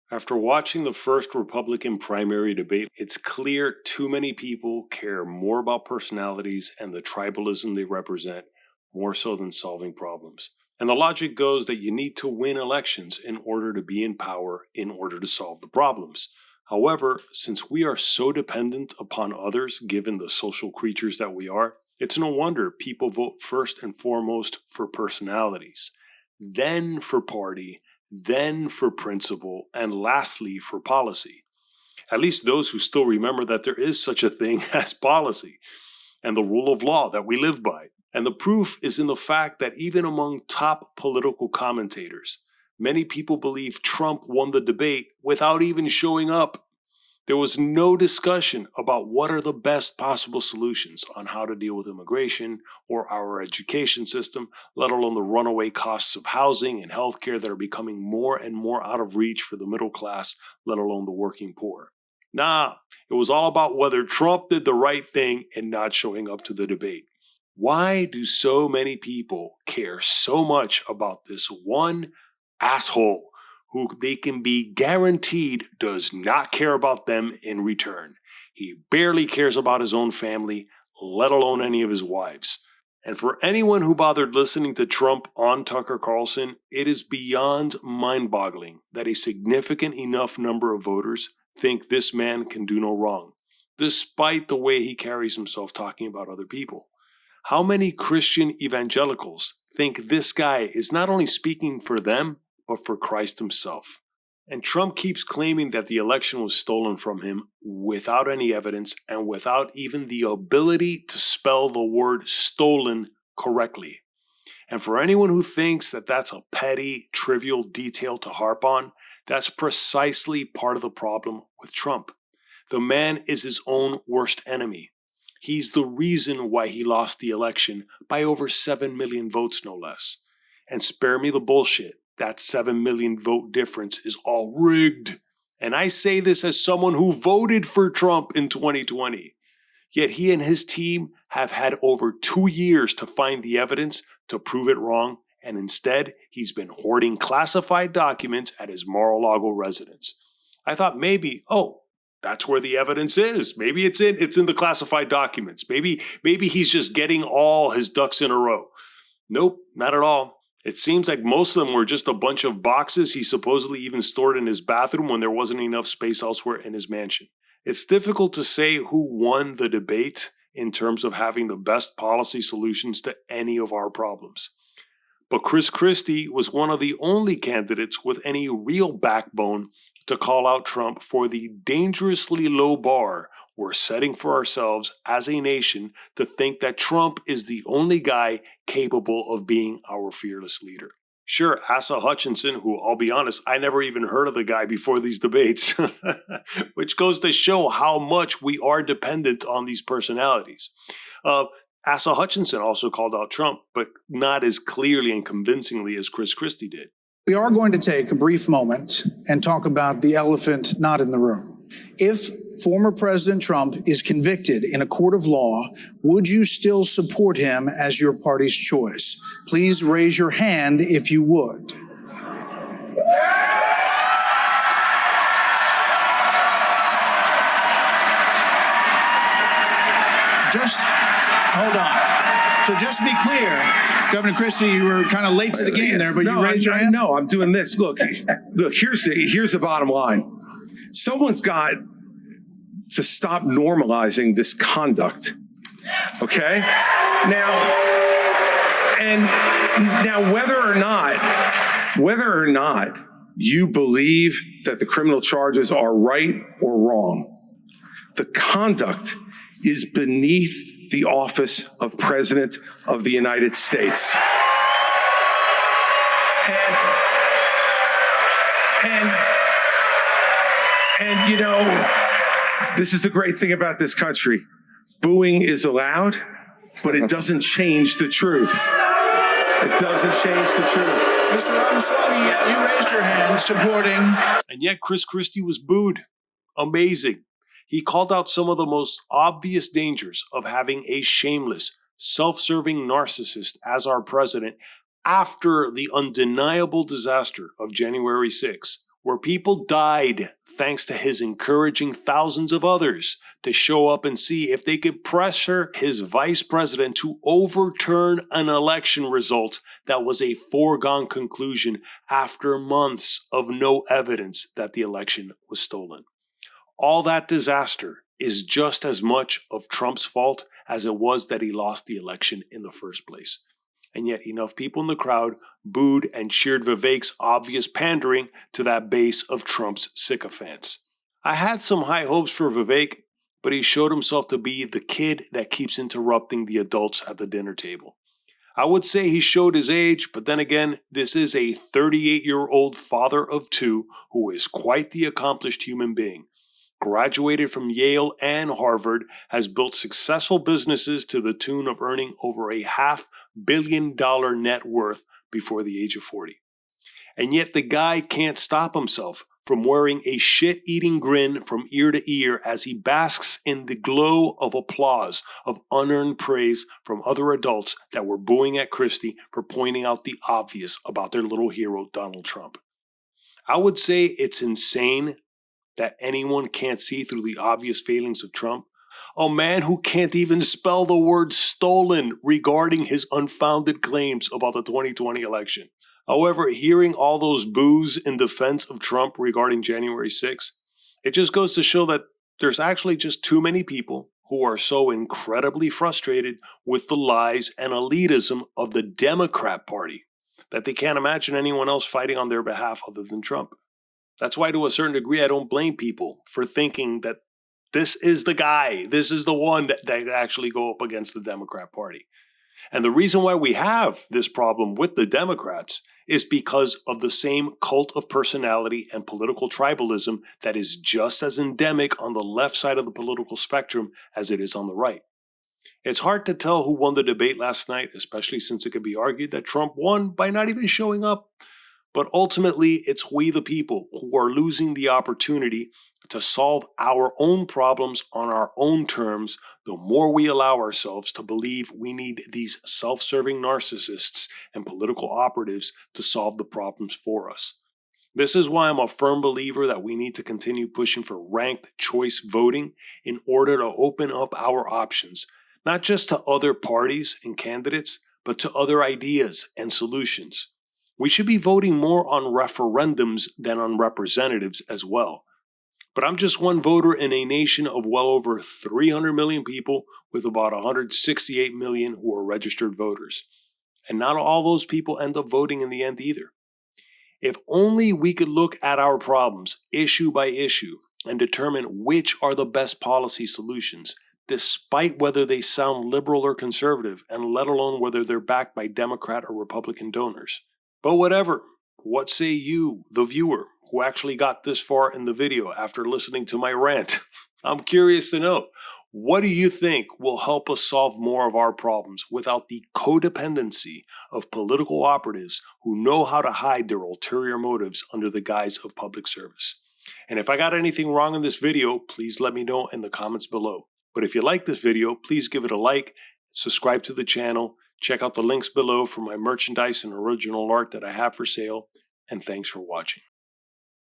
After watching the first Republican primary debate, it's clear too many people care more about personalities and the tribalism they represent more so than solving problems. And the logic goes that you need to win elections in order to be in power, in order to solve the problems. However, since we are so dependent upon others given the social creatures that we are, it's no wonder people vote first and foremost for personalities, then for party, then for principle, and lastly for policy. At least those who still remember that there is such a thing as policy and the rule of law that we live by. And the proof is in the fact that even among top political commentators, many people believe Trump won the debate without even showing up. There was no discussion about what are the best possible solutions on how to deal with immigration or our education system, let alone the runaway costs of housing and healthcare that are becoming more and more out of reach for the middle class, let alone the working poor. Nah, it was all about whether Trump did the right thing in not showing up to the debate. Why do so many people care so much about this one asshole who they can be guaranteed does not care about them in return? He barely cares about his own family, let alone any of his wives. And for anyone who bothered listening to Trump on Tucker Carlson, it is beyond mind-boggling that a significant enough number of voters think this man can do no wrong, despite the way he carries himself talking about other people. How many Christian evangelicals think this guy is not only speaking for them, but for Christ himself? And Trump keeps claiming that the election was stolen from him without any evidence and without even the ability to spell the word stolen correctly. And for anyone who thinks that that's a petty, trivial detail to harp on, that's precisely part of the problem with Trump. The man is his own worst enemy. He's the reason why he lost the election by over 7 million votes, no less. And spare me the bullshit. That 7 million vote difference is all rigged. And I say this as someone who voted for Trump in 2020. Yet he and his team have had over 2 years to find the evidence to prove it wrong, and instead he's been hoarding classified documents at his Mar-a-Lago residence. I thought maybe, that's where the evidence is. Maybe it's in the classified documents. Maybe he's just getting all his ducks in a row. Nope, not at all. It seems like most of them were just a bunch of boxes he supposedly even stored in his bathroom when there wasn't enough space elsewhere in his mansion. It's difficult to say who won the debate in terms of having the best policy solutions to any of our problems. But Chris Christie was one of the only candidates with any real backbone to call out Trump for the dangerously low bar we're setting for ourselves as a nation to think that Trump is the only guy capable of being our fearless leader. Sure, Asa Hutchinson, who I'll be honest, I never even heard of the guy before these debates, which goes to show how much we are dependent on these personalities. Asa Hutchinson also called out Trump, but not as clearly and convincingly as Chris Christie did. We are going to take a brief moment and talk about the elephant not in the room. If former President Trump is convicted in a court of law, would you still support him as your party's choice? Please raise your hand if you would. Just hold on. So just to be clear, Governor Christie, you were kind of late to the game there, but you raised your hand? No, I'm doing this. Look, here's the bottom line. Someone's got to stop normalizing this conduct. Okay? Now whether or not you believe that the criminal charges are right or wrong, the conduct is beneath the office of President of the United States. And you know, this is the great thing about this country. Booing is allowed, but it doesn't change the truth. It doesn't change the truth. Mr. Ramaswamy, you raised your hand supporting. And yet Chris Christie was booed. Amazing. He called out some of the most obvious dangers of having a shameless, self-serving narcissist as our president after the undeniable disaster of January 6th, where people died thanks to his encouraging thousands of others to show up and see if they could pressure his vice president to overturn an election result that was a foregone conclusion after months of no evidence that the election was stolen. All that disaster is just as much of Trump's fault as it was that he lost the election in the first place. And yet enough people in the crowd booed and cheered Vivek's obvious pandering to that base of Trump's sycophants. I had some high hopes for Vivek, but he showed himself to be the kid that keeps interrupting the adults at the dinner table. I would say he showed his age, but then again, this is a 38-year-old father of two who is quite the accomplished human being. Graduated from Yale and Harvard, has built successful businesses to the tune of earning over a $500 million net worth before the age of 40. And yet the guy can't stop himself from wearing a shit-eating grin from ear to ear as he basks in the glow of applause of unearned praise from other adults that were booing at Christie for pointing out the obvious about their little hero, Donald Trump. I would say it's insane that anyone can't see through the obvious failings of Trump. A man who can't even spell the word stolen regarding his unfounded claims about the 2020 election. However, hearing all those boos in defense of Trump regarding January 6th, it just goes to show that there's actually just too many people who are so incredibly frustrated with the lies and elitism of the Democrat Party that they can't imagine anyone else fighting on their behalf other than Trump. That's why, to a certain degree, I don't blame people for thinking that this is the guy, this is the one that actually go up against the Democrat Party. And the reason why we have this problem with the Democrats is because of the same cult of personality and political tribalism that is just as endemic on the left side of the political spectrum as it is on the right. It's hard to tell who won the debate last night, especially since it could be argued that Trump won by not even showing up. But ultimately, it's we the people who are losing the opportunity to solve our own problems on our own terms the more we allow ourselves to believe we need these self-serving narcissists and political operatives to solve the problems for us. This is why I'm a firm believer that we need to continue pushing for ranked choice voting in order to open up our options, not just to other parties and candidates, but to other ideas and solutions. We should be voting more on referendums than on representatives as well. But I'm just one voter in a nation of well over 300 million people with about 168 million who are registered voters. And not all those people end up voting in the end either. If only we could look at our problems issue by issue and determine which are the best policy solutions, despite whether they sound liberal or conservative, and let alone whether they're backed by Democrat or Republican donors. But whatever, what say you, the viewer, who actually got this far in the video after listening to my rant? I'm curious to know, what do you think will help us solve more of our problems without the codependency of political operatives who know how to hide their ulterior motives under the guise of public service? And if I got anything wrong in this video, please let me know in the comments below. But if you like this video, please give it a like, subscribe to the channel, check out the links below for my merchandise and original art that I have for sale, and thanks for watching.